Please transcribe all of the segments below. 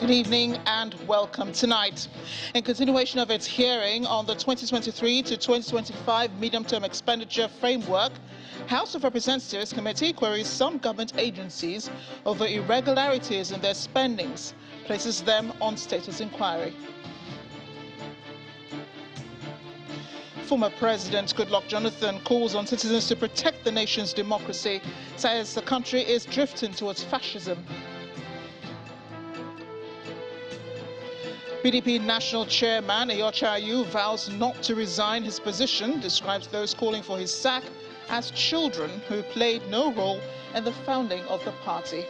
Good evening and welcome tonight. In continuation of its hearing on the 2023 to 2025 medium-term expenditure framework, House of Representatives Committee queries some government agencies over irregularities in their spendings, places them on status inquiry. Former President Goodluck Jonathan calls on citizens to protect the nation's democracy, says the country is drifting towards fascism. PDP National Chairman Ayocha Ayu vows not to resign his position, describes those calling for his sack as children who played no role in the founding of the party.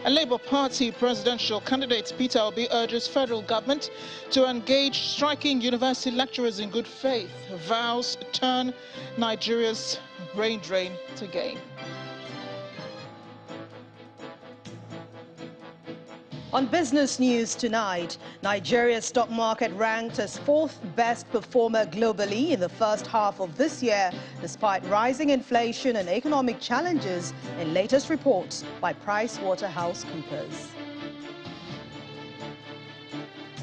A Labour Party presidential candidate, Peter Obi, urges federal government to engage striking university lecturers in good faith. Vows turn Nigeria's brain drain to gain. On business news tonight, Nigeria's stock market ranked as fourth best performer globally in the first half of this year, despite rising inflation and economic challenges in latest reports by PricewaterhouseCoopers.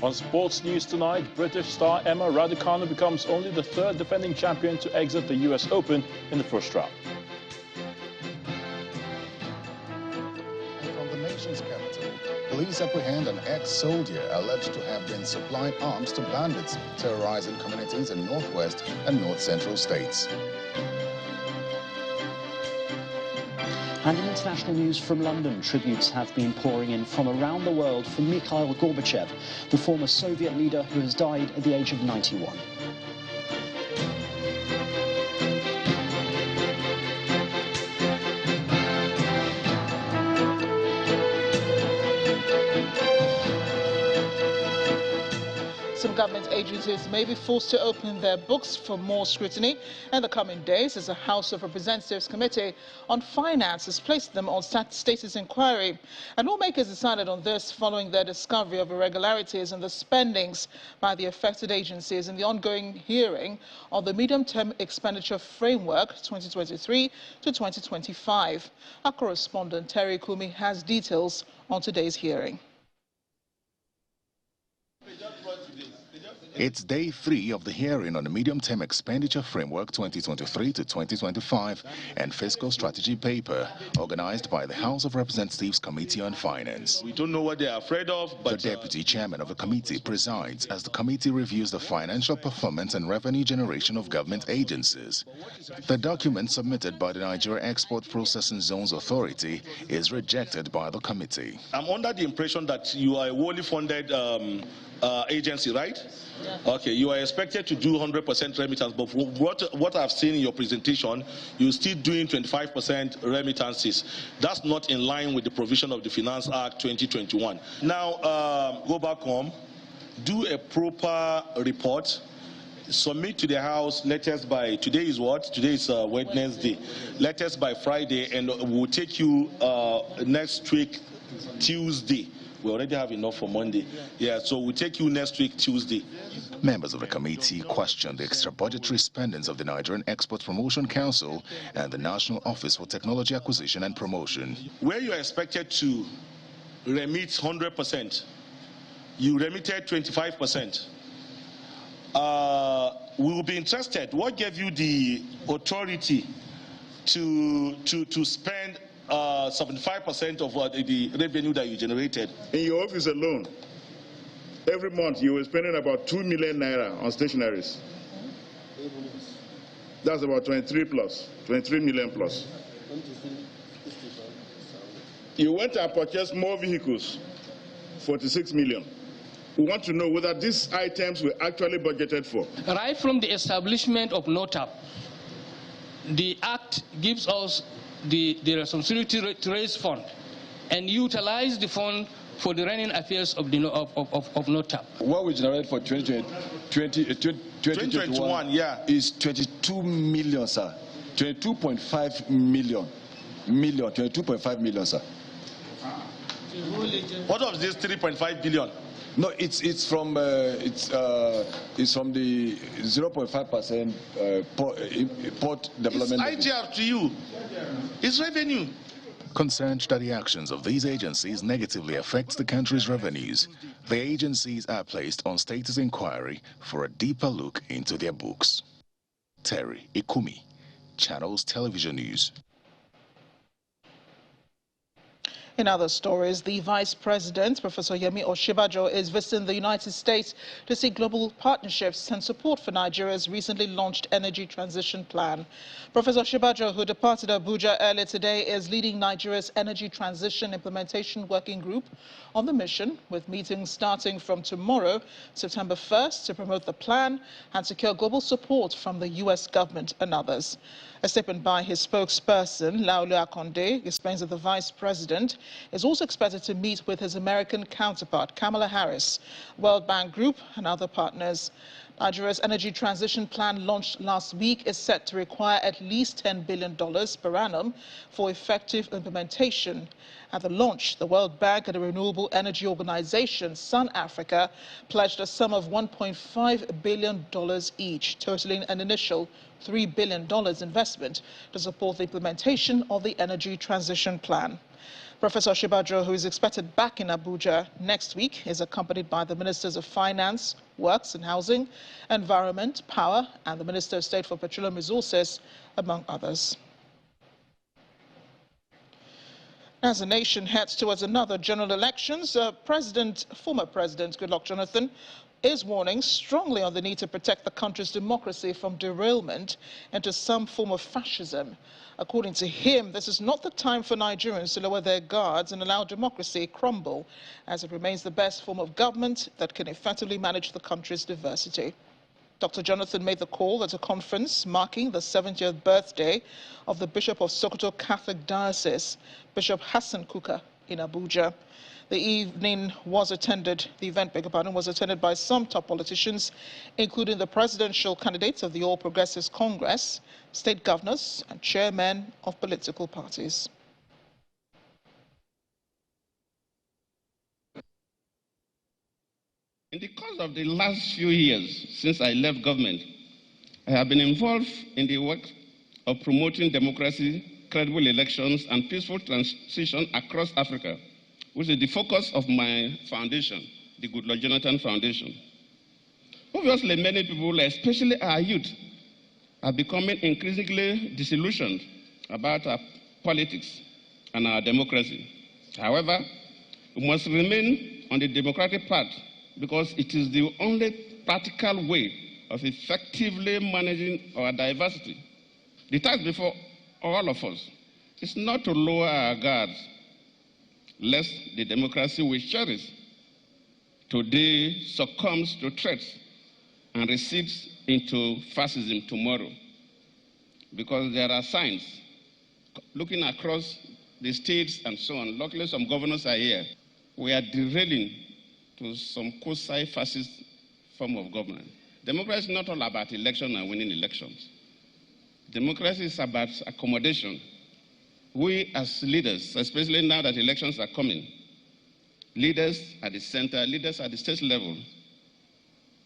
On sports news tonight, British star Emma Raducanu becomes only the third defending champion to exit the US Open in the first round. From the nation's capital, police apprehend an ex-soldier alleged to have been supplying arms to bandits terrorizing communities in northwest and north-central states. And in international news from London, tributes have been pouring in from around the world for Mikhail Gorbachev, the former Soviet leader who has died at the age of 91. Some government agencies may be forced to open their books for more scrutiny in the coming days as the House of Representatives Committee on Finance has placed them on status inquiry. And lawmakers decided on this following their discovery of irregularities in the spendings by the affected agencies in the ongoing hearing on the medium-term expenditure framework 2023 to 2025. Our correspondent Terry Kumi has details on today's hearing. It's day 3 of the hearing on the Medium-Term Expenditure Framework 2023 to 2025 and Fiscal Strategy Paper, organized by the House of Representatives Committee on Finance. We don't know what they are afraid of, but the Deputy Chairman of the committee presides as the committee reviews the financial performance and revenue generation of government agencies. The document submitted by the Nigeria Export Processing Zones Authority is rejected by the committee. I'm under the impression that you are a wholly funded agency, right? Yeah. Okay, you are expected to do 100% remittance, but what I've seen in your presentation, you're still doing 25% remittances. That's not in line with the provision of the Finance Act 2021. Now, go back home, do a proper report, submit to the House latest by, today is what? Today is Wednesday. Latest by Friday, and we'll take you next week, Tuesday. We already have enough for Monday. Yeah, so we'll take you next week, Tuesday. Members of the committee questioned the extra budgetary spendings of the Nigerian Export Promotion Council and the National Office for Technology Acquisition and Promotion. Where you are expected to remit 100%, you remitted 25%. We will be interested. What gave you the authority to spend 75% of the revenue that you generated? In your office alone, every month you were spending about 2 million naira on stationaries. That's about 23 million plus. You went and purchased more vehicles, 46 million. We want to know whether these items were actually budgeted for. Right from the establishment of NOTAP, the Act gives us the responsibility to raise fund and utilize the fund for the running affairs of the of NOTAP. What we generate for 2021 yeah, is 22 million, sir. 22.5 million. 22.5 million, sir. What of this 3.5 billion? No, it's from the 0.5% port development. It's IGR to you. It's revenue. concerned that the actions of these agencies negatively affect the country's revenues. The agencies are placed on status inquiry for a deeper look into their books. Terry Ikumi, Channels Television News. In other stories, the Vice President, Professor Yemi Osinbajo, is visiting the United States to seek global partnerships and support for Nigeria's recently launched energy transition plan. Professor Osinbajo, who departed Abuja earlier today, is leading Nigeria's energy transition implementation working group on the mission, with meetings starting from tomorrow, September 1st, to promote the plan and secure global support from the U.S. government and others. A statement by his spokesperson, Laolu Akonde, explains that the Vice President is also expected to meet with his American counterpart, Kamala Harris, World Bank Group, and other partners. Nigeria's energy transition plan, launched last week, is set to require at least $10 billion per annum for effective implementation. At the launch, the World Bank and the renewable energy organization, Sun Africa, pledged a sum of $1.5 billion each, totaling an initial $3 billion investment to support the implementation of the energy transition plan. Professor Osinbajo, who is expected back in Abuja next week, is accompanied by the Ministers of Finance, Works and Housing, Environment, Power, and the Minister of State for Petroleum Resources, among others. As the nation heads towards another general elections, former President Goodluck Jonathan is warning strongly on the need to protect the country's democracy from derailment into some form of fascism. According to him, this is not the time for Nigerians to lower their guards and allow democracy crumble, as it remains the best form of government that can effectively manage the country's diversity. Dr. Jonathan made the call at a conference marking the 70th birthday of the Bishop of Sokoto Catholic Diocese, Bishop Hassan Kuka, in Abuja. The event was attended by some top politicians, including the presidential candidates of the All Progressives Congress, state governors, and chairmen of political parties. In the course of the last few years since I left government, I have been involved in the work of promoting democracy, credible elections, and peaceful transition across Africa, which is the focus of my foundation, the Goodluck Jonathan Foundation. Obviously, many people, especially our youth, are becoming increasingly disillusioned about our politics and our democracy. However, we must remain on the democratic path because it is the only practical way of effectively managing our diversity. The task before all of us is not to lower our guards, lest the democracy we cherish today succumbs to threats and recedes into fascism tomorrow. Because there are signs, looking across the states and so on, luckily some governors are here, we are derailing to some quasi-fascist form of government. Democracy is not all about election and winning elections. Democracy is about accommodation. We as leaders, especially now that elections are coming, leaders at the center, leaders at the state level,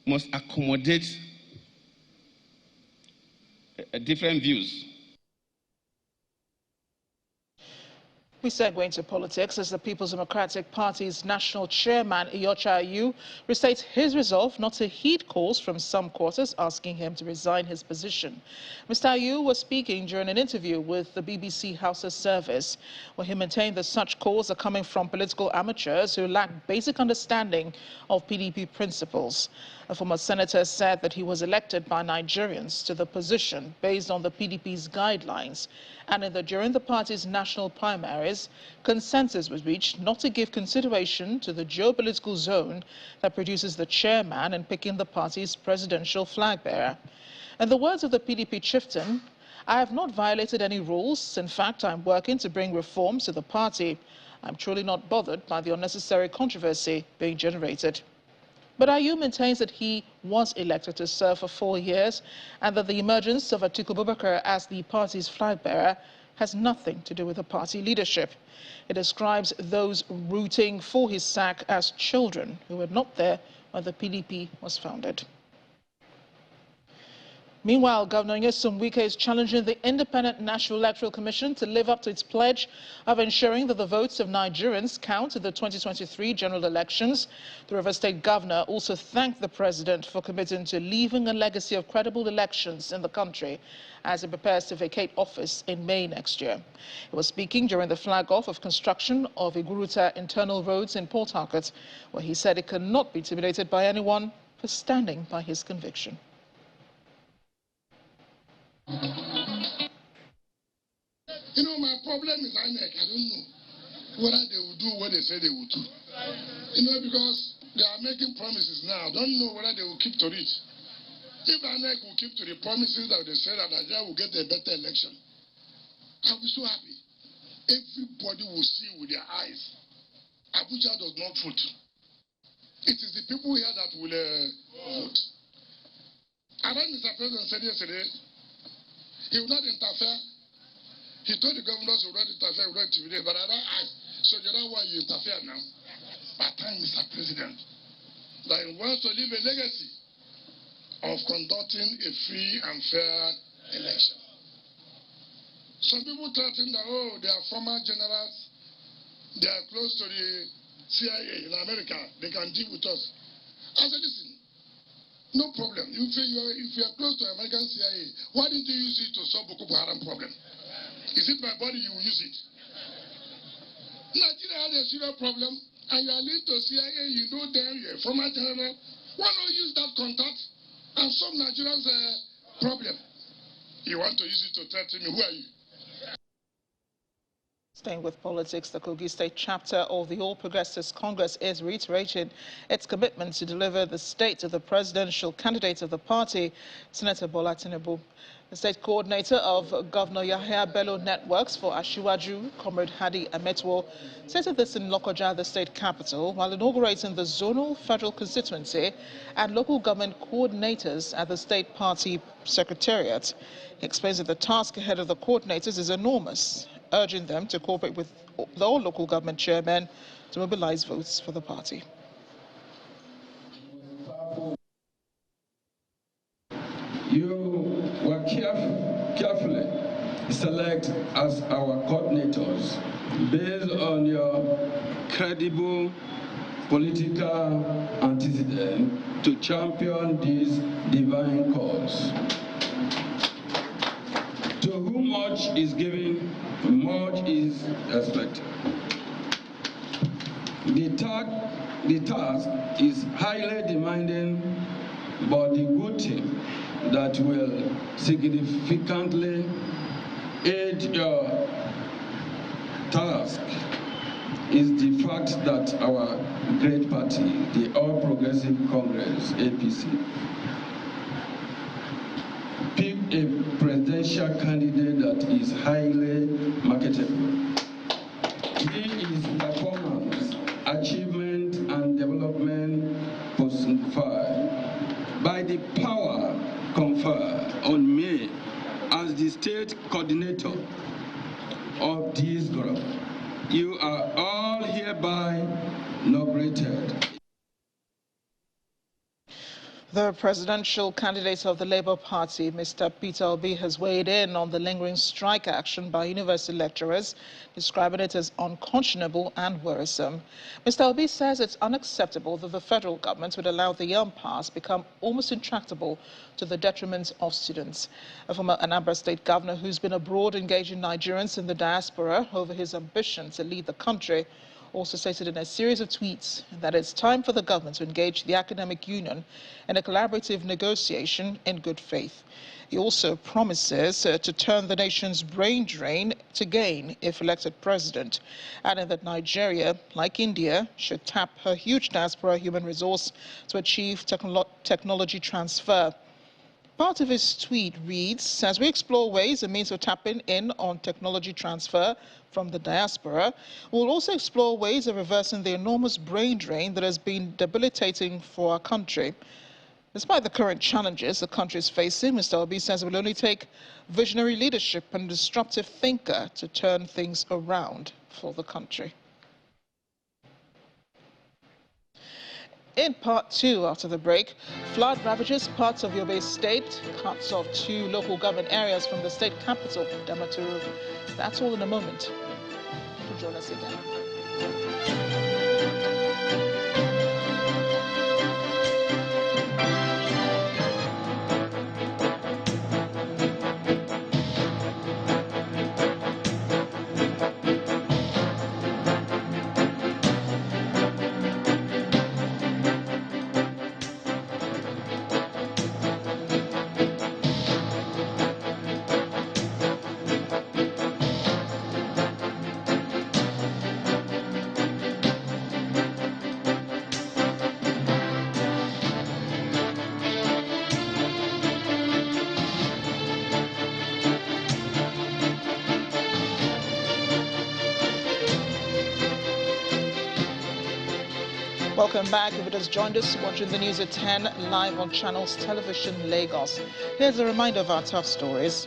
must accommodate different views. We segue into politics as the People's Democratic Party's national chairman, Iyorchia Ayu, restates his resolve not to heed calls from some quarters asking him to resign his position. Mr. Ayu was speaking during an interview with the BBC Hausa service, where he maintained that such calls are coming from political amateurs who lack basic understanding of PDP principles. A former senator said that he was elected by Nigerians to the position based on the PDP's guidelines, and that during the party's national primaries, consensus was reached not to give consideration to the geopolitical zone that produces the chairman in picking the party's presidential flag bearer. In the words of the PDP chieftain, "I have not violated any rules. In fact, I'm working to bring reforms to the party. I'm truly not bothered by the unnecessary controversy being generated." But Ayu maintains that he was elected to serve for 4 years and that the emergence of Atiku Abubakar as the party's flag bearer has nothing to do with the party leadership. It describes those rooting for his sack as children who were not there when the PDP was founded. Meanwhile, Governor Nyesom Wike is challenging the Independent National Electoral Commission to live up to its pledge of ensuring that the votes of Nigerians count in the 2023 general elections. The River State Governor also thanked the president for committing to leaving a legacy of credible elections in the country as he prepares to vacate office in May next year. He was speaking during the flag-off of construction of Iguruta internal roads in Port Harcourt, where he said it cannot be intimidated by anyone for standing by his conviction. You know, my problem is I don't know whether they will do what they say they will do. You know, because they are making promises now. I don't know whether they will keep to it. If INEC will keep to the promises that they say that Nigeria will get a better election, I'll be so happy. Everybody will see with their eyes. Abuja does not vote. It is the people here that will vote. And then Mr. President said yesterday, he will not interfere. He told the governors he would not interfere, he would not intimidate, but I don't ask. So you know why you interfere now? But thank Mr. President that he wants to leave a legacy of conducting a free and fair election. Some people threaten that, oh, they are former generals, they are close to the CIA in America, they can deal with us. I said, listen, no problem. If you are close to American CIA, why didn't you use it to solve Boko Haram problem? Is it my body you will use it? Nigeria has a serious problem, and you are linked to CIA, you know them, you're a former general. Why not use that contact and solve Nigerians' problem? You want to use it to threaten me, who are you? Staying with politics, the Kogi State chapter of the All Progressives Congress is reiterating its commitment to deliver the state to the presidential candidate of the party, Senator Bola Tinubu. The state coordinator of Governor Yahya Bello Networks for Ashiwaju, Comrade Hadi Ametwo, stated this in Lokoja, the state capital, while inaugurating the zonal federal constituency and local government coordinators at the state party secretariat. He explains that the task ahead of the coordinators is enormous, urging them to cooperate with all local government chairmen to mobilize votes for the party. You were carefully select as our coordinators based on your credible political antecedent to champion this divine cause. To whom much is given, much is expected. The task is highly demanding, but the good thing that will significantly aid your task is the fact that our great party, the All Progressive Congress, APC, picked a presidential candidate that is highly marketable. His performance, achievement, and development personified by the power conferred on me as the state coordinator of this group. You are all hereby inaugurated. The presidential candidate of the Labour Party, Mr. Peter Obi, has weighed in on the lingering strike action by university lecturers, describing it as unconscionable and worrisome. Mr. Obi says it's unacceptable that the federal government would allow the impasse become almost intractable to the detriment of students. A former Anambra State governor who's been abroad engaging Nigerians in the diaspora over his ambition to lead the country also stated in a series of tweets that it's time for the government to engage the academic union in a collaborative negotiation in good faith. He also promises to turn the nation's brain drain to gain if elected president, adding that Nigeria, like India, should tap her huge diaspora human resource to achieve technology transfer. Part of his tweet reads, as we explore ways and means of tapping in on technology transfer from the diaspora, we'll also explore ways of reversing the enormous brain drain that has been debilitating for our country. Despite the current challenges the country is facing, Mr. Obi says it will only take visionary leadership and a disruptive thinker to turn things around for the country. In part 2, after the break, flood ravages parts of Yobe State, cuts off 2 local government areas from the state capital, Damaturu. That's all in a moment. To join us again. Welcome back. If you just joined us, watching the news at 10 live on Channels Television Lagos. Here's a reminder of our top stories.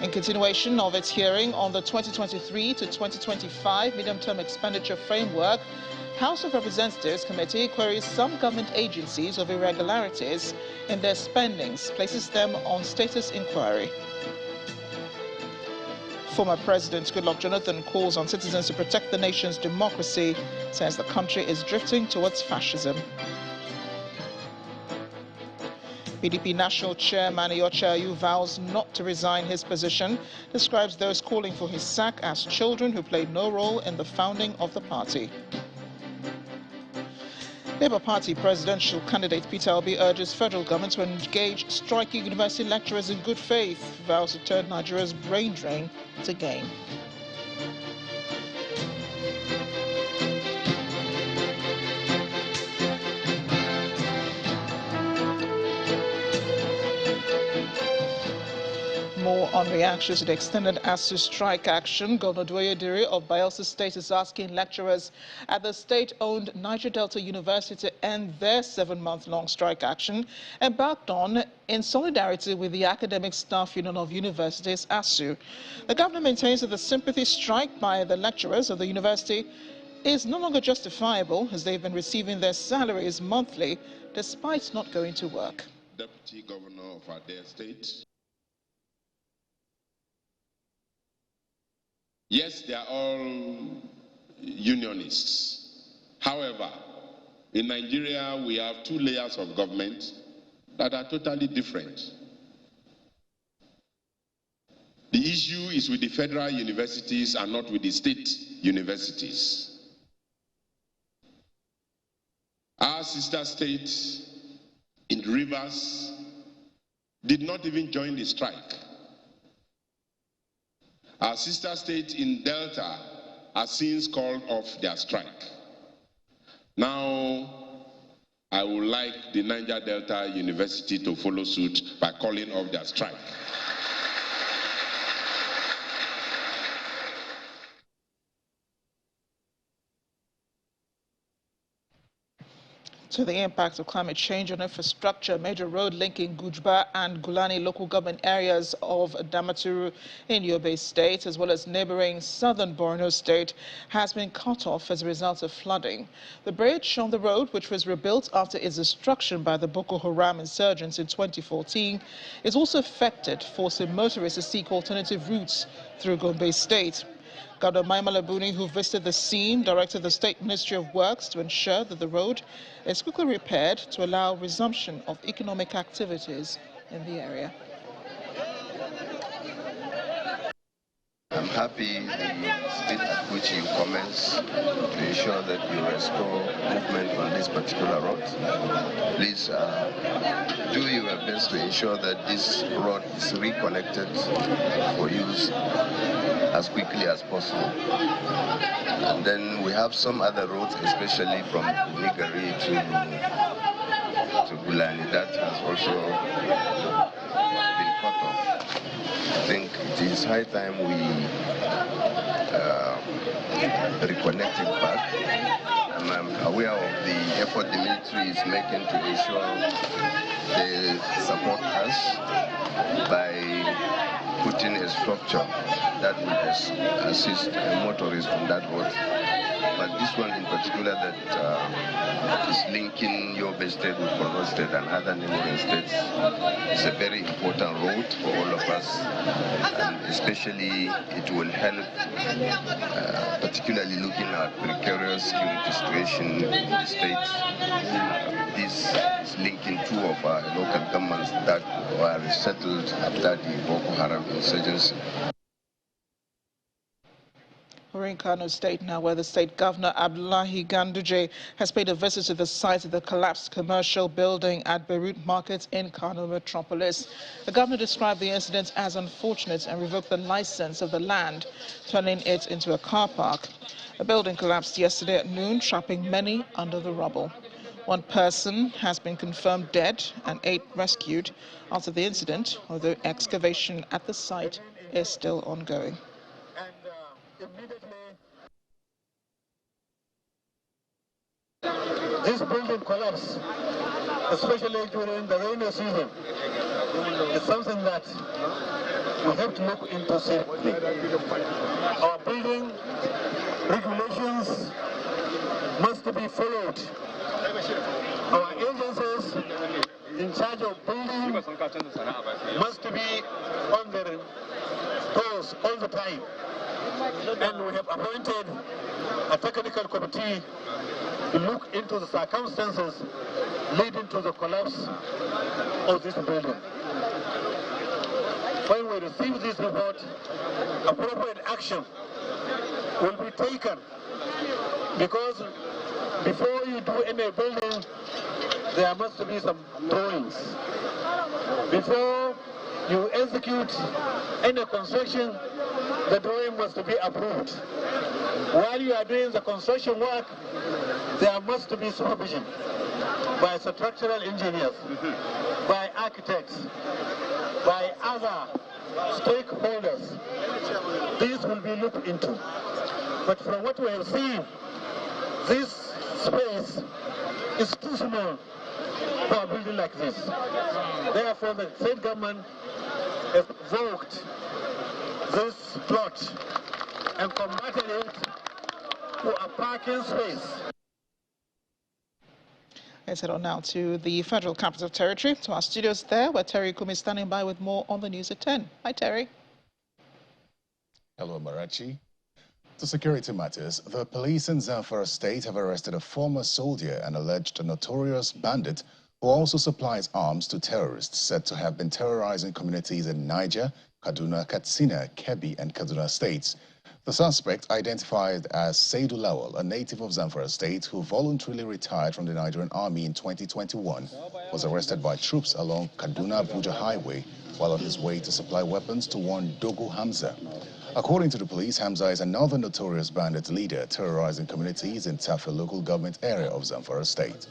In continuation of its hearing on the 2023 to 2025 medium-term expenditure framework, House of Representatives Committee queries some government agencies of irregularities in their spendings, places them on status inquiry. Former President Goodluck Jonathan calls on citizens to protect the nation's democracy, says the country is drifting towards fascism. PDP National Chair Maniyocha Ayu vows not to resign his position, describes those calling for his sack as children who played no role in the founding of the party. Labour Party Presidential Candidate Peter Obi urges federal government to engage striking university lecturers in good faith, vows to turn Nigeria's brain drain to gain. More on reactions to the extended ASU strike action. Governor Dwoyediri of Bayelsa State is asking lecturers at the state-owned Niger Delta University to end their 7-month-long strike action, embarked on in solidarity with the Academic Staff Union of Universities, ASU. The governor maintains that the sympathy strike by the lecturers of the university is no longer justifiable, as they've been receiving their salaries monthly despite not going to work. Deputy Governor of Adair State. Yes, they are all unionists. However, in Nigeria, we have 2 layers of government that are totally different. The issue is with the federal universities and not with the state universities. Our sister state in Rivers did not even join the strike. Our sister state in Delta has since called off their strike. Now, I would like the Niger Delta University to follow suit by calling off their strike. To the impact of climate change on infrastructure, major road linking Gujba and Gulani local government areas of Damaturu in Yobe State, as well as neighboring southern Borno State, has been cut off as a result of flooding. The bridge on the road, which was rebuilt after its destruction by the Boko Haram insurgents in 2014, is also affected, forcing motorists to seek alternative routes through Gombe State. Governor Maimala Buni, who visited the scene, directed the State Ministry of Works to ensure that the road is quickly repaired to allow resumption of economic activities in the area. I'm happy the speed at which you commence to ensure that you restore movement on this particular road. Please do your best to ensure that this road is reconnected for use as quickly as possible. And then we have some other roads, especially from Nigari to Gulani, that has also been cut off. I think it is high time we reconnect it back. I'm aware of the effort the military is making to ensure they support us by putting a structure that will assist motorists on that road. but this one in particular that is linking Yobe State with Borno State and other neighboring states is a very important road for all of us, and especially it will help, particularly looking at precarious security situation in the states. This is linking two of our local governments that were resettled after the Boko Haram insurgency. We're in Kano State now, where the state governor Abdullahi Ganduje has paid a visit to the site of the collapsed commercial building at Beirut Market in Kano metropolis. The governor described the incident as unfortunate and revoked the license of the land, turning it into a car park. The building collapsed yesterday at noon, trapping many under the rubble. One person has been confirmed dead and 8 rescued after the incident, although excavation at the site is still ongoing. This building collapse, especially during the rainy season, is something that we have to look into seriously. Our building regulations must be followed. Our agencies in charge of building must be on their toes all the time. And we have appointed a technical committee to look into the circumstances leading to the collapse of this building. When we receive this report, appropriate action will be taken, because before you do any building, there must be some drawings. Before you execute any construction, the drawing must be approved. While you are doing the construction work, there must be supervision by structural engineers, by architects, by other stakeholders. These will be looked into. But from what we have seen, this space is too small for a building like this. Therefore, the state government has revoked this plot and converted it to a parking space. Let's head on now to the Federal Capital Territory, to our studios there, where Terry Kumi is standing by with more on the news at 10. Hi, Terry. Hello, Marachi. To security matters, the police in Zamfara State have arrested a former soldier and alleged notorious bandit who also supplies arms to terrorists said to have been terrorizing communities in Niger, Kaduna, Katsina, Kebbi, and Kaduna states. The suspect, identified as Seydou Lawal, a native of Zamfara State who voluntarily retired from the Nigerian army in 2021, was arrested by troops along Kaduna-Abuja Highway while on his way to supply weapons to one Dogo Hamza. According to the police, Hamza is another notorious bandit leader terrorizing communities in Tafa local government area of Zamfara State.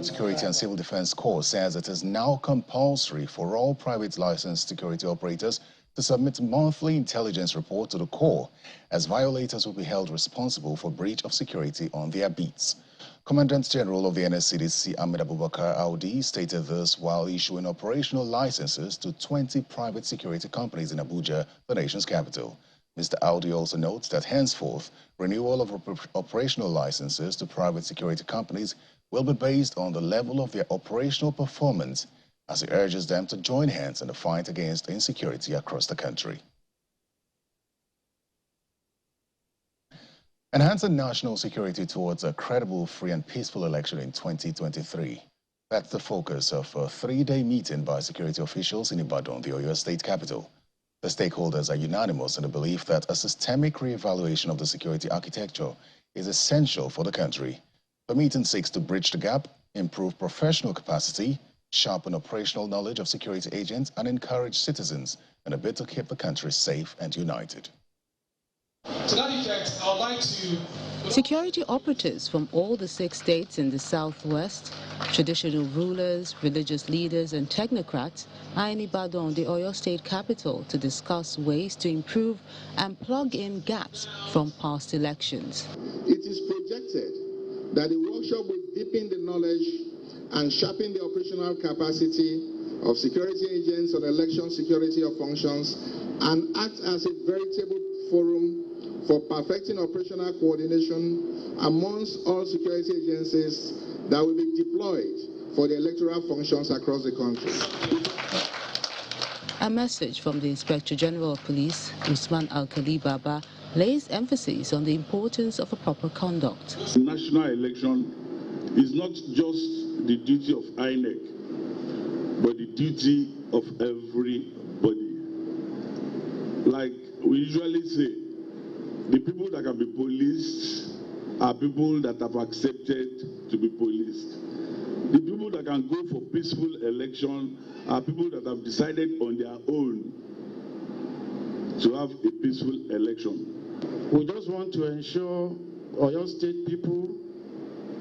Security and Civil Defense Corps says it is now compulsory for all private licensed security operators to submit monthly intelligence report to the Corps, as violators will be held responsible for breach of security on their beats. Commandant General of the NSCDC, Ahmed Abubakar Audi, stated this while issuing operational licenses to 20 private security companies in Abuja, the nation's capital. Mr. Audi also notes that henceforth, renewal of operational licenses to private security companies will be based on the level of their operational performance, as he urges them to join hands in the fight against insecurity across the country. Enhancing national security towards a credible, free and peaceful election in 2023. That's the focus of a 3-day meeting by security officials in Ibadan, the Oyo State capital. The stakeholders are unanimous in the belief that a systemic re-evaluation of the security architecture is essential for the country. The meeting seeks to bridge the gap, improve professional capacity, sharpen operational knowledge of security agents, and encourage citizens in a bid to keep the country safe and united. To that effect, I would like to... Security operatives from all the 6 states in the southwest, traditional rulers, religious leaders and technocrats are in Ibadan, the Oyo State capital, to discuss ways to improve and plug in gaps from past elections. It is projected that the workshop will deepen the knowledge and sharpen the operational capacity of security agents on election security of functions and act as a veritable forum for perfecting operational coordination amongst all security agencies that will be deployed for the electoral functions across the country. A message from the Inspector General of Police, Usman Alkali Baba, lays emphasis on the importance of a proper conduct. The national election is not just the duty of INEC, but the duty of everybody. Like we usually say, the people that can be policed are people that have accepted to be policed. The people that can go for peaceful election are people that have decided on their own to have a peaceful election. We just want to ensure Oyo State people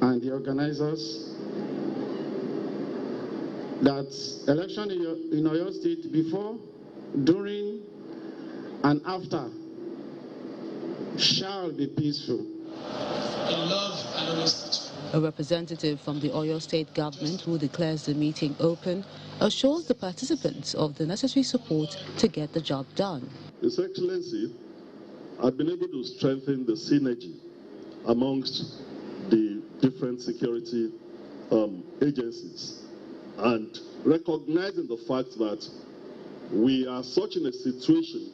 and the organizers that election in Oyo State before, during, and after shall be peaceful. In love and honesty. A representative from the Oyo State government who declares the meeting open assures the participants of the necessary support to get the job done. His Excellency, I've been able to strengthen the synergy amongst the different security agencies and recognizing the fact that we are such in a situation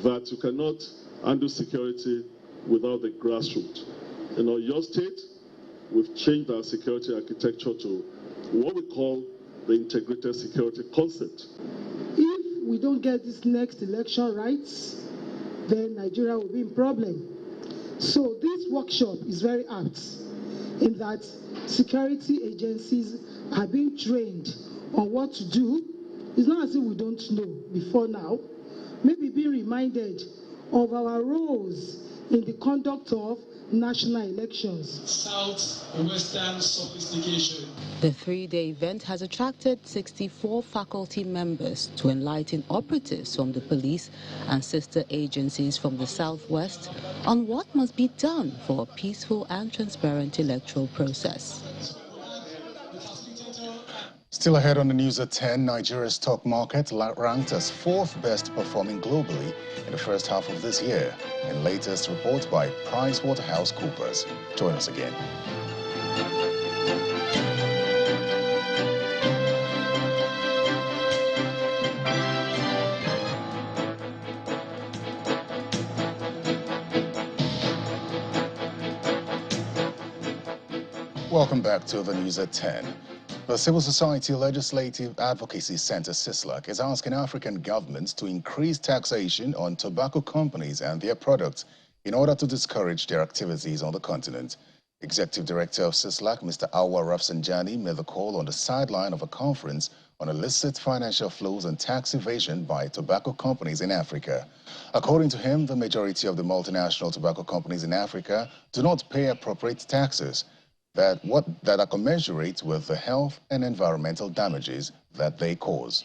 that you cannot handle security without the grassroots. In Oyo State, we've changed our security architecture to what we call the integrated security concept. If we don't get this next election right, then Nigeria will be in problem. So this workshop is very apt in that security agencies are being trained on what to do. It's not as if we don't know before now. Maybe being reminded of our roles in the conduct of national elections. Southwestern sophistication. The three-day event has attracted 64 faculty members to enlighten operatives from the police and sister agencies from the Southwest on what must be done for a peaceful and transparent electoral process. Still ahead on the news at 10, Nigeria's stock market ranked as fourth best performing globally in the first half of this year, in latest report by PricewaterhouseCoopers. Join us again. Welcome back to the news at 10. The Civil Society Legislative Advocacy Center, CISLAC, is asking African governments to increase taxation on tobacco companies and their products in order to discourage their activities on the continent. Executive Director of CISLAC, Mr. Awa Rafsanjani, made the call on the sideline of a conference on illicit financial flows and tax evasion by tobacco companies in Africa. According to him, the majority of the multinational tobacco companies in Africa do not pay appropriate taxes that are commensurate with the health and environmental damages that they cause.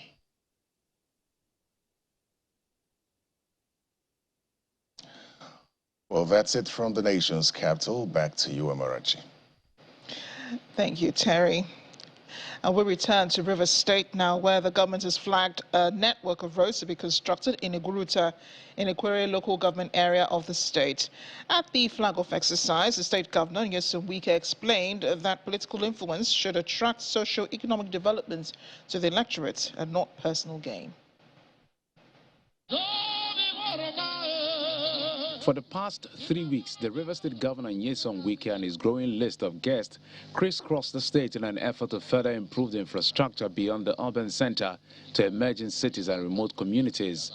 Well, that's it from the nation's capital. Back to you, Amarachi. Thank you, Terry. And we return to Rivers State now, where the government has flagged a network of roads to be constructed in Iguruta, in Ikwere local government area of the state. At the flag-off exercise, the state governor, Nyesom Wike, explained that political influence should attract socio-economic development to the electorate and not personal gain. For the past 3 weeks, the Rivers State Governor Nyesom Wike and his growing list of guests crisscrossed the state in an effort to further improve the infrastructure beyond the urban center to emerging cities and remote communities.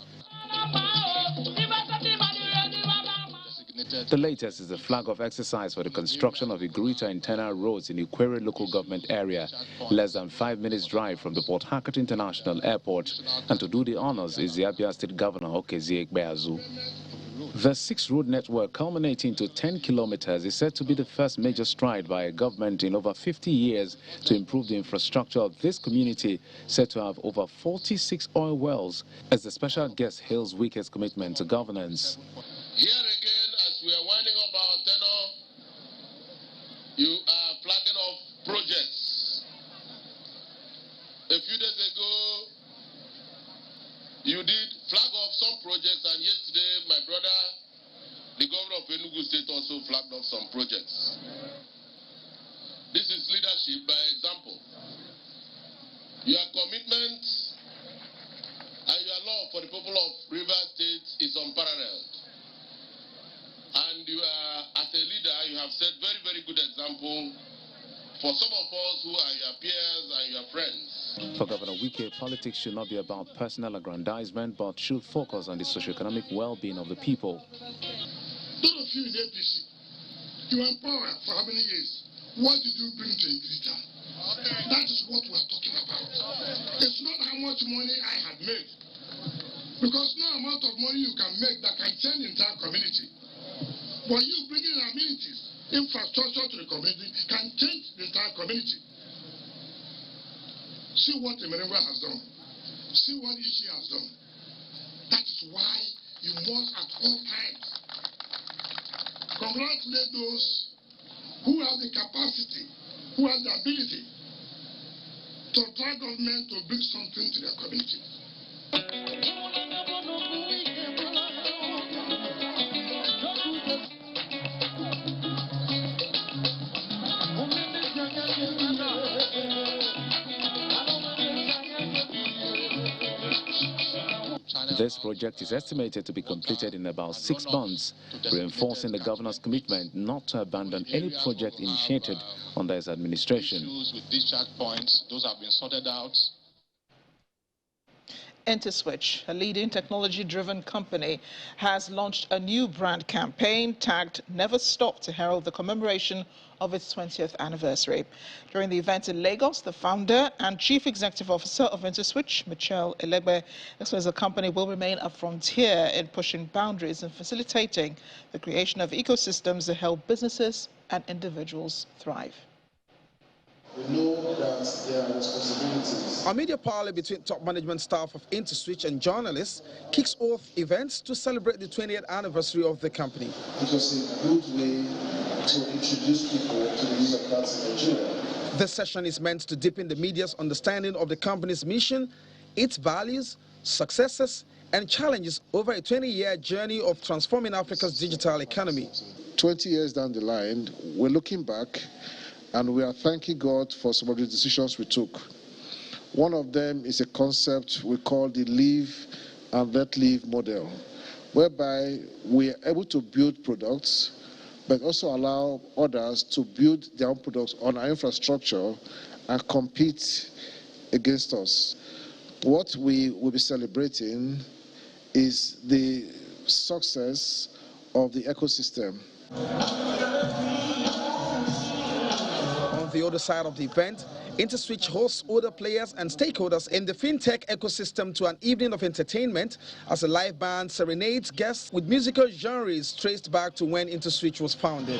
The latest is the flag-off exercise for the construction of Iguruta internal roads in Ikwere local government area, less than 5 minutes drive from the Port Harcourt International Airport. And to do the honors is the Abia State Governor Okezie Ekbeazu. The 6-road network, culminating to 10 kilometers, is said to be the first major stride by a government in over 50 years to improve the infrastructure of this community, said to have over 46 oil wells, as the special guest hails Wike's commitment to governance. Here again, as we are winding up our tenure, you are flagging off projects. A few days ago, You did flag off some projects, and yesterday my brother, the governor of Enugu State, also flagged off some projects. This is leadership by example. Your commitment and your love for the people of Rivers State is unparalleled. And you are, as a leader, you have set very, very good example for some of us who are your peers and your friends. For Governor Wike, politics should not be about personal aggrandizement, but should focus on the socio-economic well-being of the people. Those of you in APC, you were in power for how many years? What did you bring to Igrita? That is what we are talking about. It's not how much money I have made. Because no amount of money you can make that can change the entire community. But you bringing amenities, infrastructure to the community can change the entire community. See what Emerenwa has done. See what Ishi has done. That is why you must at all times congratulate those who have the capacity, who have the ability to try government to bring something to their community. This project is estimated to be completed in about 6 months, reinforcing the governor's commitment not to abandon any project initiated under his administration. Issues with discharge points, those have been sorted out. Interswitch, a leading technology-driven company, has launched a new brand campaign tagged Never Stop to herald the commemoration of its 20th anniversary. During the event in Lagos, the founder and chief executive officer of Interswitch, Michelle Elegbe, explains the company will remain a frontier in pushing boundaries and facilitating the creation of ecosystems that help businesses and individuals thrive. We know that there are responsibilities. A media parley between top management staff of Interswitch and journalists kicks off events to celebrate the 20th anniversary of the company. It was a good way to introduce people to the use of cards in Nigeria. This session is meant to deepen the media's understanding of the company's mission, its values, successes, and challenges over a 20-year journey of transforming Africa's digital economy. 20 years down the line, we're looking back and we are thanking God for some of the decisions we took. One of them is a concept we call the live and let live model, whereby we are able to build products, but also allow others to build their own products on our infrastructure and compete against us. What we will be celebrating is the success of the ecosystem. On the other side of the event, Interswitch hosts other players and stakeholders in the fintech ecosystem to an evening of entertainment as a live band serenades guests with musical genres traced back to when Interswitch was founded.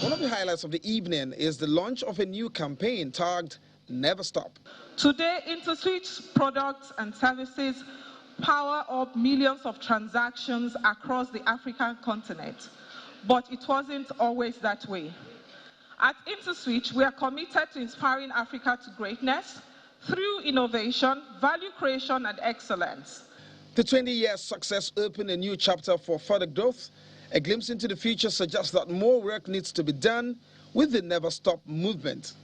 One of the highlights of the evening is the launch of a new campaign tagged Never Stop. Today, Interswitch products and services power up millions of transactions across the African continent. But it wasn't always that way. At Interswitch, we are committed to inspiring Africa to greatness through innovation, value creation, and excellence. The 20-year success opened a new chapter for further growth. A glimpse into the future suggests that more work needs to be done with the Never Stop movement.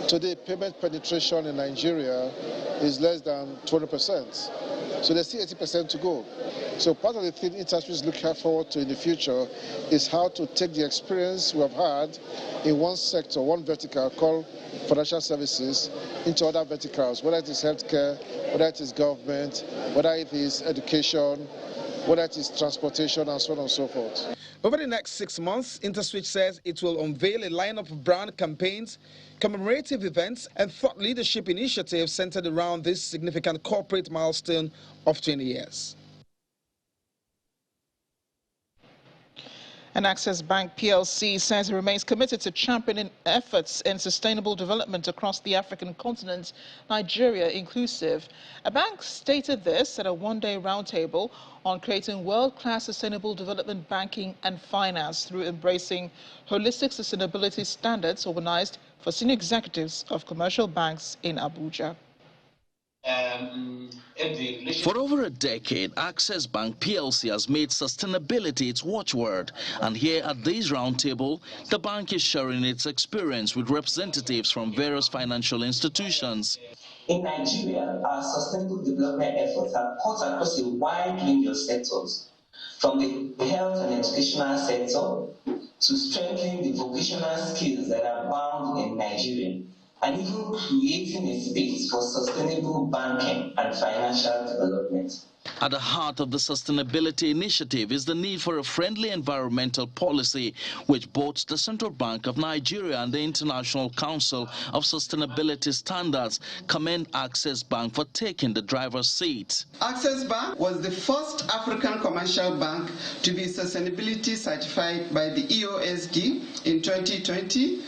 Today, payment penetration in Nigeria is less than 20%. So there's still 80% to go. So part of the thing Interswitch is looking forward to in the future is how to take the experience we have had in one sector, one vertical called financial services, into other verticals, whether it is healthcare, whether it is government, whether it is education, whether it is transportation, and so on and so forth. Over the next 6 months, Interswitch says it will unveil a lineup of brand campaigns, commemorative events, and thought leadership initiatives centered around this significant corporate milestone of 20 years. And Access Bank PLC says it remains committed to championing efforts in sustainable development across the African continent, Nigeria inclusive. A bank stated this at a one-day roundtable on creating world-class sustainable development banking and finance through embracing holistic sustainability standards organized for senior executives of commercial banks in Abuja. For over a decade, Access Bank PLC has made sustainability its watchword. And here at this roundtable, the bank is sharing its experience with representatives from various financial institutions. In Nigeria, our sustainable development efforts have cut across a wide range of sectors, from the health and educational sector to strengthening the vocational skills that are bound in Nigeria, and even creating a space for sustainable banking and financial development. At the heart of the sustainability initiative is the need for a friendly environmental policy, which both the Central Bank of Nigeria and the International Council of Sustainability Standards commend Access Bank for taking the driver's seat. Access Bank was the first African commercial bank to be sustainability certified by the EOSD in 2020.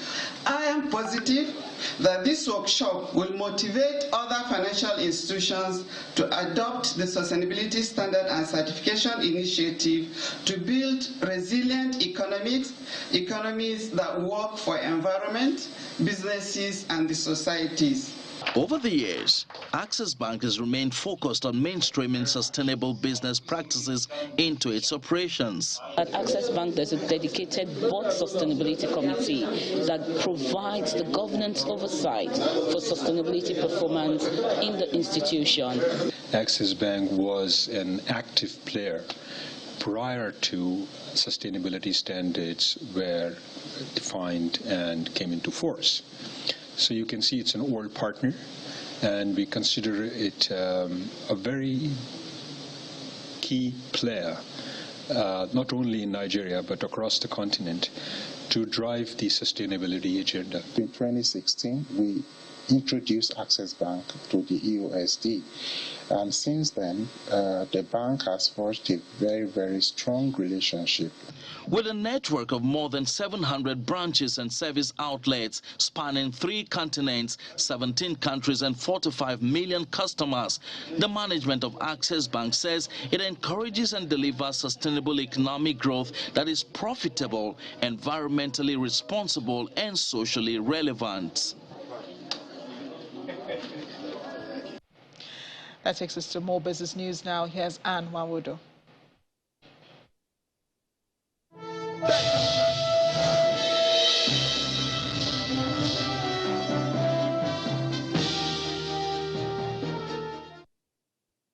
I am positive that this workshop will motivate other financial institutions to adopt the Sustainability Standard and Certification Initiative to build resilient economies that work for environment, businesses, and the societies. Over the years, Access Bank has remained focused on mainstreaming sustainable business practices into its operations. At Access Bank, there's a dedicated board sustainability committee that provides the governance oversight for sustainability performance in the institution. Access Bank was an active player prior to sustainability standards were defined and came into force. So you can see it's an old partner, and we consider it a very key player, not only in Nigeria, but across the continent, to drive the sustainability agenda. In 2016, we introduced Access Bank to the EOSD. And since then, the bank has forged a very, very strong relationship. With a network of more than 700 branches and service outlets spanning 3 continents, 17 countries and 45 million customers, the management of Access Bank says it encourages and delivers sustainable economic growth that is profitable, environmentally responsible and socially relevant. That takes us to more business news now. Here's Anne Wawodo.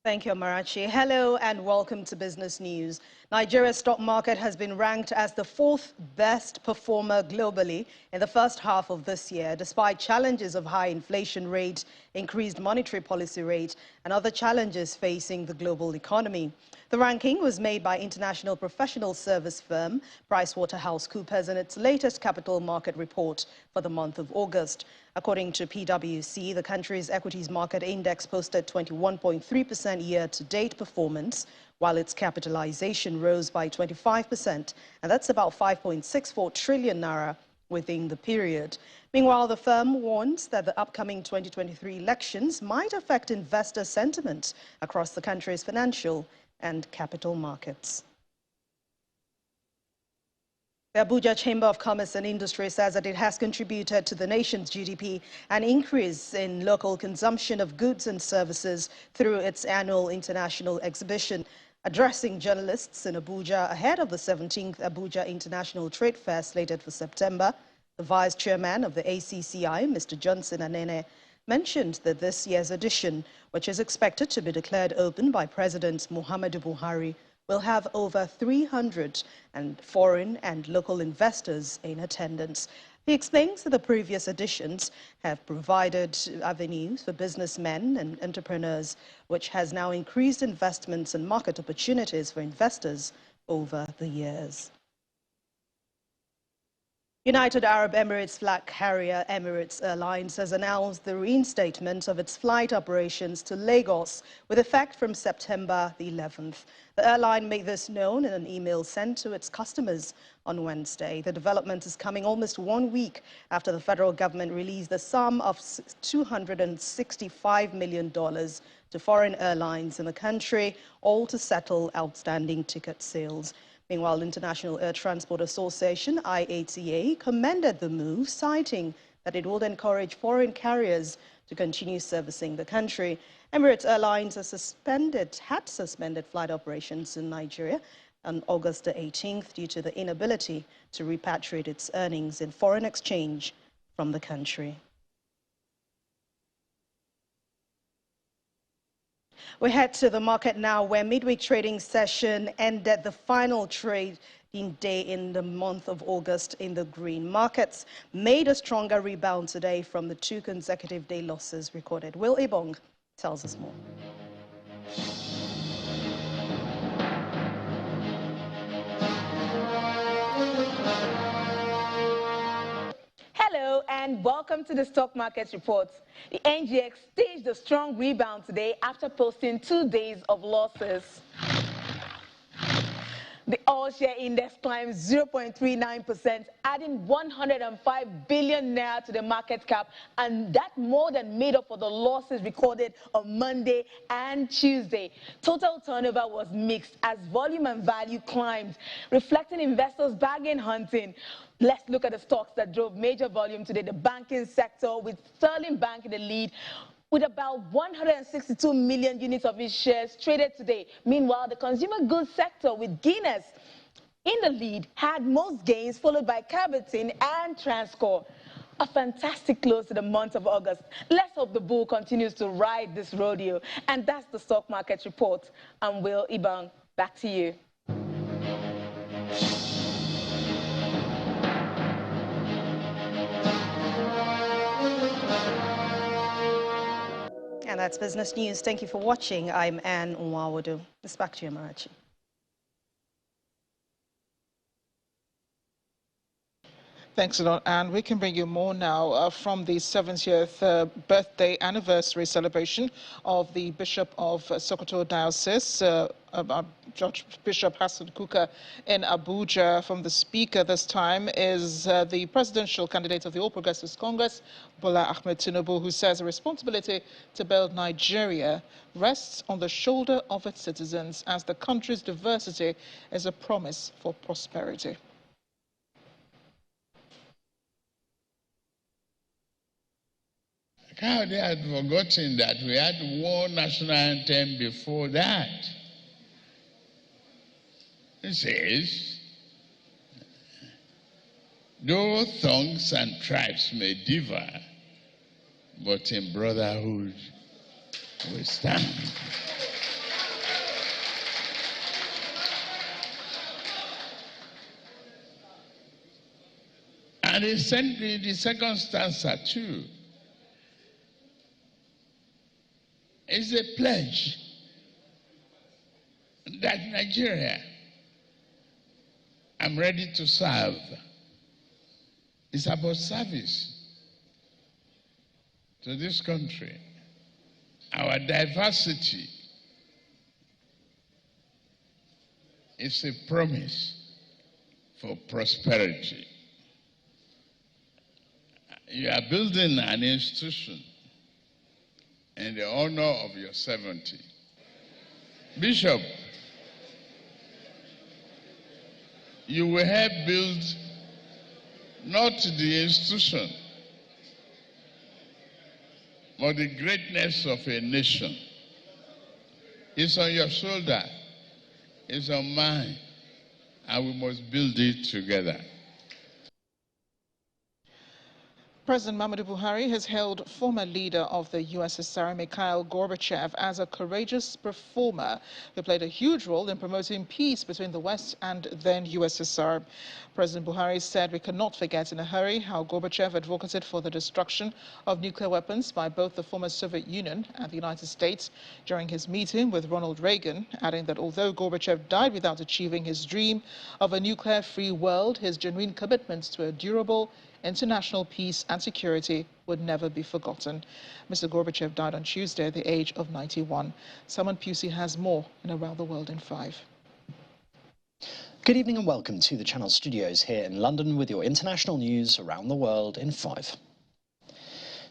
Thank you, Amarachi. Hello and welcome to Business News. Nigeria's stock market has been ranked as the 4th best performer globally in the first half of this year, despite challenges of high inflation rate, increased monetary policy rate, and other challenges facing the global economy. The ranking was made by international professional service firm PricewaterhouseCoopers in its latest capital market report for the month of August. According to PwC, the country's equities market index posted 21.3% year-to-date performance, while its capitalization rose by 25%, and that's about 5.64 trillion naira within the period. Meanwhile, the firm warns that the upcoming 2023 elections might affect investor sentiment across the country's financial and capital markets. The Abuja Chamber of Commerce and Industry says that it has contributed to the nation's GDP an increase in local consumption of goods and services through its annual international exhibition. Addressing journalists in Abuja ahead of the 17th Abuja International Trade Fair slated for September, the vice chairman of the ACCI, Mr. Johnson Anene, mentioned that this year's edition, which is expected to be declared open by President Muhammadu Buhari, will have over 300 foreign and local investors in attendance. He explains that the previous editions have provided avenues for businessmen and entrepreneurs, which has now increased investments and market opportunities for investors over the years. United Arab Emirates flag carrier Emirates Airlines has announced the reinstatement of its flight operations to Lagos with effect from September the 11th. The airline made this known in an email sent to its customers on Wednesday. The development is coming almost 1 week after the federal government released the sum of $265 million to foreign airlines in the country, all to settle outstanding ticket sales. Meanwhile, International Air Transport Association, IATA, commended the move, citing that it would encourage foreign carriers to continue servicing the country. Emirates Airlines had suspended flight operations in Nigeria on August the 18th due to the inability to repatriate its earnings in foreign exchange from the country. We head to the market now, where midweek trading session ended the final trading day in the month of August in the green. Markets made a stronger rebound today from the 2 consecutive day losses recorded. Will Ibong tells us more. Hello and welcome to the Stock Market Report. The NGX staged a strong rebound today after posting 2 days of losses. The all-share index climbed 0.39%, adding 105 billion naira to the market cap, and that more than made up for the losses recorded on Monday and Tuesday. Total turnover was mixed as volume and value climbed, reflecting investors' bargain hunting. Let's look at the stocks that drove major volume today. The banking sector, with Sterling Bank in the lead, with about 162 million units of its shares traded today. Meanwhile, the consumer goods sector, with Guinness in the lead, had most gains, followed by Carbertin and Transcore. A fantastic close to the month of August. Let's hope the bull continues to ride this rodeo. And that's the Stock Market Report. I'm Will Ibang. Back to you. And that's Business News. Thank you for watching. I'm Anne Nwawodu. It's back to you, Marachi. Thanks a lot, Anne. We can bring you more now from the 70th birthday anniversary celebration of the Bishop of Sokoto Diocese, Judge Bishop Hassan Kuka in Abuja. From the speaker this time is the presidential candidate of the All Progressives Congress, Bola Ahmed Tinubu, who says the responsibility to build Nigeria rests on the shoulder of its citizens, as the country's diversity is a promise for prosperity. How they had forgotten that we had one national anthem before that. It says, though tongues and tribes may differ, but in brotherhood we stand. And the second stanza too. It's a pledge that Nigeria, I'm ready to serve. It's about service to this country. Our diversity is a promise for prosperity. You are building an institution in the honor of your 70. Bishop, you will help build not the institution, but the greatness of a nation. It's on your shoulder, it's on mine, and we must build it together. President Muhammadu Buhari has hailed former leader of the USSR, Mikhail Gorbachev, as a courageous reformer who played a huge role in promoting peace between the West and then USSR. President Buhari said we cannot forget in a hurry how Gorbachev advocated for the destruction of nuclear weapons by both the former Soviet Union and the United States during his meeting with Ronald Reagan, adding that although Gorbachev died without achieving his dream of a nuclear-free world, his genuine commitment to a durable international peace and security would never be forgotten. Mr. Gorbachev died on Tuesday at the age of 91. Simon Pusey has more in Around the World in 5. Good evening and welcome to the Channel Studios here in London with your international news around the world in 5.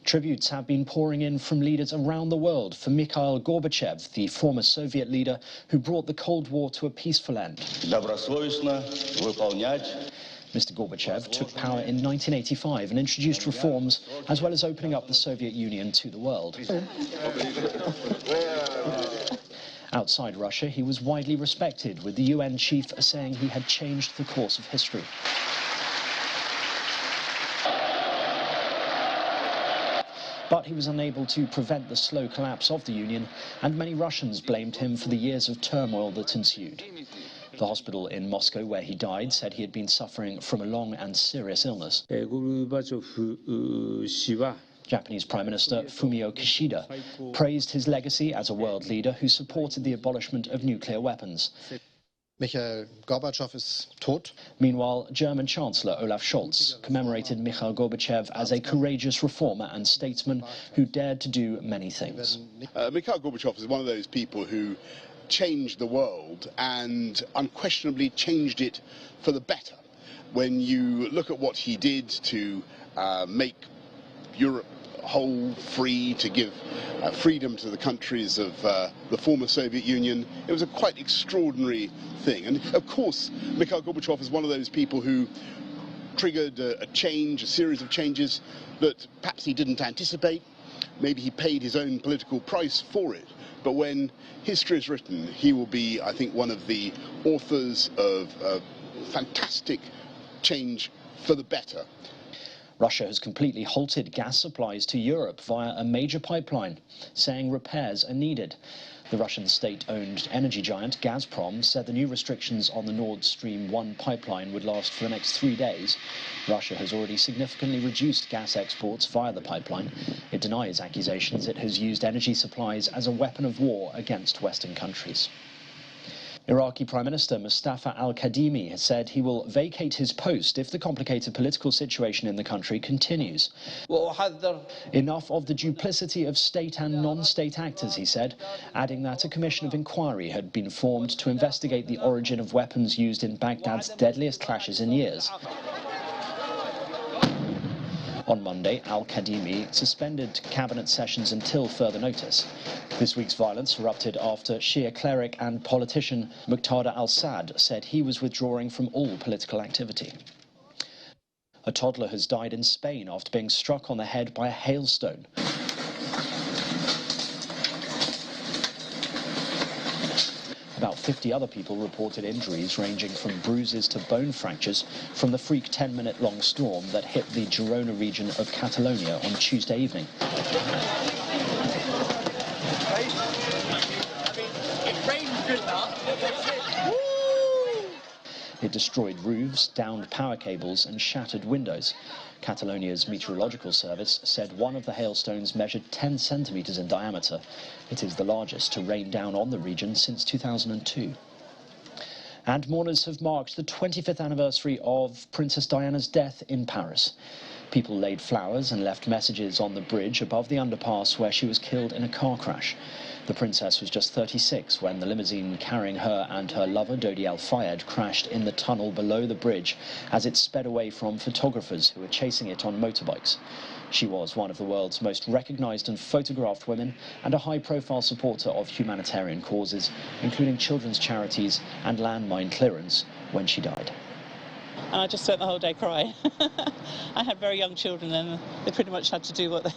Tributes have been pouring in from leaders around the world for Mikhail Gorbachev, the former Soviet leader who brought the Cold War to a peaceful end. Mr. Gorbachev took power in 1985 and introduced reforms, as well as opening up the Soviet Union to the world. Outside Russia, he was widely respected, with the UN chief saying he had changed the course of history. But he was unable to prevent the slow collapse of the Union, and many Russians blamed him for the years of turmoil that ensued. The hospital in Moscow where he died said he had been suffering from a long and serious illness. Japanese Prime Minister Fumio Kishida praised his legacy as a world leader who supported the abolishment of nuclear weapons. Mikhail Gorbachev is tot. Meanwhile, German Chancellor Olaf Scholz commemorated Mikhail Gorbachev as a courageous reformer and statesman who dared to do many things. Mikhail Gorbachev is one of those people who changed the world and unquestionably changed it for the better. When you look at what he did to make Europe whole, free, to give freedom to the countries of the former Soviet Union, it was a quite extraordinary thing. And of course, Mikhail Gorbachev is one of those people who triggered a series of changes that perhaps he didn't anticipate. Maybe he paid his own political price for it. But when history is written, he will be, I think, one of the authors of fantastic change for the better. Russia has completely halted gas supplies to Europe via a major pipeline, saying repairs are needed. The Russian state-owned energy giant Gazprom said the new restrictions on the Nord Stream 1 pipeline would last for the next 3 days. Russia has already significantly reduced gas exports via the pipeline. It denies accusations it has used energy supplies as a weapon of war against Western countries. Iraqi Prime Minister Mustafa al-Kadhimi has said he will vacate his post if the complicated political situation in the country continues. Enough of the duplicity of state and non-state actors, he said, adding that a commission of inquiry had been formed to investigate the origin of weapons used in Baghdad's deadliest clashes in years. On Monday, al-Kadhimi suspended cabinet sessions until further notice. This week's violence erupted after Shia cleric and politician Muqtada al-Sad said he was withdrawing from all political activity. A toddler has died in Spain after being struck on the head by a hailstone. About 50 other people reported injuries ranging from bruises to bone fractures from the freak 10-minute-long storm that hit the Girona region of Catalonia on Tuesday evening. It destroyed roofs, downed power cables and shattered windows. Catalonia's meteorological service said one of the hailstones measured 10 centimeters in diameter. It is the largest to rain down on the region since 2002. And mourners have marked the 25th anniversary of Princess Diana's death in Paris. People laid flowers and left messages on the bridge above the underpass where she was killed in a car crash. The princess was just 36 when the limousine carrying her and her lover, Dodi Al-Fayed, crashed in the tunnel below the bridge as it sped away from photographers who were chasing it on motorbikes. She was one of the world's most recognized and photographed women and a high-profile supporter of humanitarian causes, including children's charities and landmine clearance, when she died. And I just spent the whole day crying. I had very young children and they pretty much had to do what they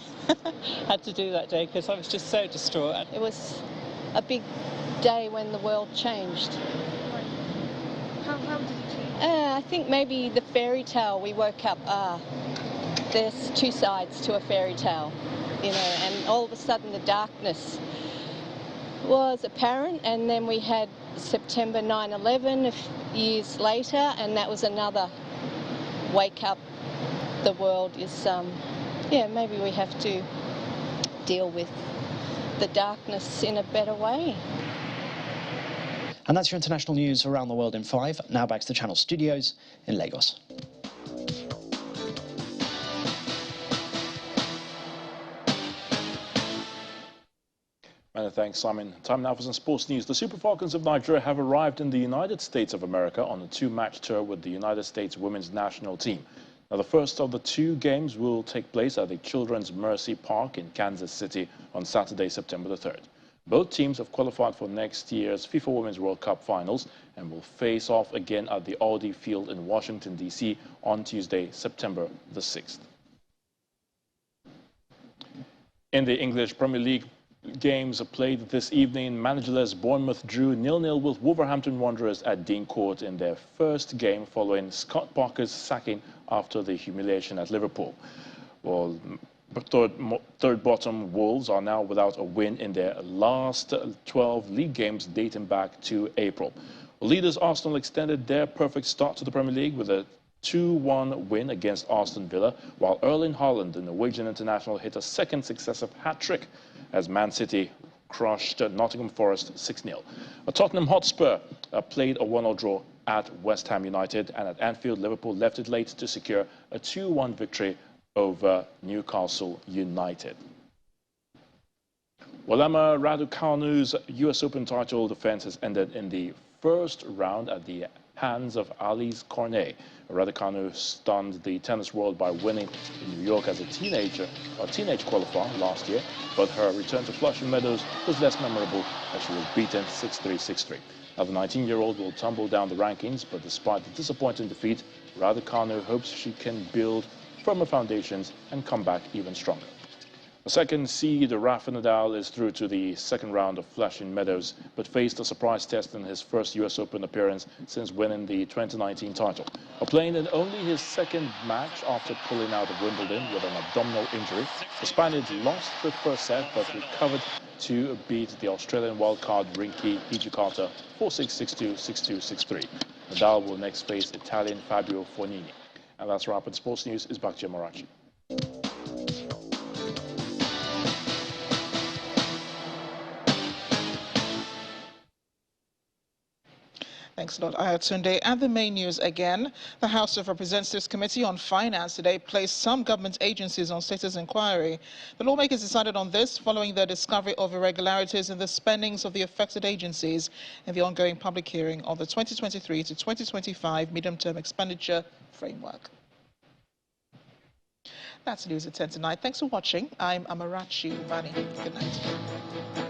had to do that day because I was just so distraught. It was a big day when the world changed. How did it change? I think maybe the fairy tale, we woke up, there's two sides to a fairy tale, you know, and all of a sudden the darkness was apparent, and then we had September 9/11 years later, and that was another wake up. The world is, yeah, maybe we have to deal with the darkness in a better way. And that's your international news around the world in 5. Now back to the Channel studios in Lagos. Many thanks, Simon. Time now for some sports news. The Super Falcons of Nigeria have arrived in the United States of America on a 2-match tour with the United States women's national team. Now, the first of the 2 games will take place at the Children's Mercy Park in Kansas City on Saturday, September the 3rd. Both teams have qualified for next year's FIFA Women's World Cup finals and will face off again at the Audi Field in Washington, D.C. on Tuesday, September the 6th. In the English Premier League, games played this evening, managerless Bournemouth drew 0-0 with Wolverhampton Wanderers at Dean Court in their first game following Scott Parker's sacking after the humiliation at Liverpool. Well, third bottom Wolves are now without a win in their last 12 league games dating back to April. Leaders Arsenal extended their perfect start to the Premier League with a 2-1 win against Aston Villa, while Erling Haaland, the Norwegian international, hit a second successive hat-trick as Man City crushed Nottingham Forest 6-0. Tottenham Hotspur played a 1-0 draw at West Ham United, and at Anfield, Liverpool left it late to secure a 2-1 victory over Newcastle United. Well, Emma Raducanu's US Open title defense has ended in the first round at the hands of Alice Cornet. Raducanu stunned the tennis world by winning in New York as a teenage qualifier last year, but her return to Flushing Meadows was less memorable as she was beaten 6-3, 6-3. Now, the 19-year-old will tumble down the rankings, but despite the disappointing defeat, Raducanu hopes she can build firmer foundations and come back even stronger. The second seed, Rafa Nadal, is through to the second round of Flushing Meadows, but faced a surprise test in his first US Open appearance since winning the 2019 title. Playing in only his second match after pulling out of Wimbledon with an abdominal injury, the Spaniard lost the first set but recovered to beat the Australian wildcard Rinky Hijikata 4-6, 6-2, 6-2, 6-3. Nadal will next face Italian Fabio Fognini. And that's Rapid Sports News. Is back to Marachi. Thanks a lot, Ayatunde. And the main news again. The House of Representatives Committee on Finance today placed some government agencies on status inquiry. The lawmakers decided on this following their discovery of irregularities in the spendings of the affected agencies in the ongoing public hearing on the 2023 to 2025 medium-term expenditure framework. That's news at 10 tonight. Thanks for watching. I'm Amarachi Ubani. Good night.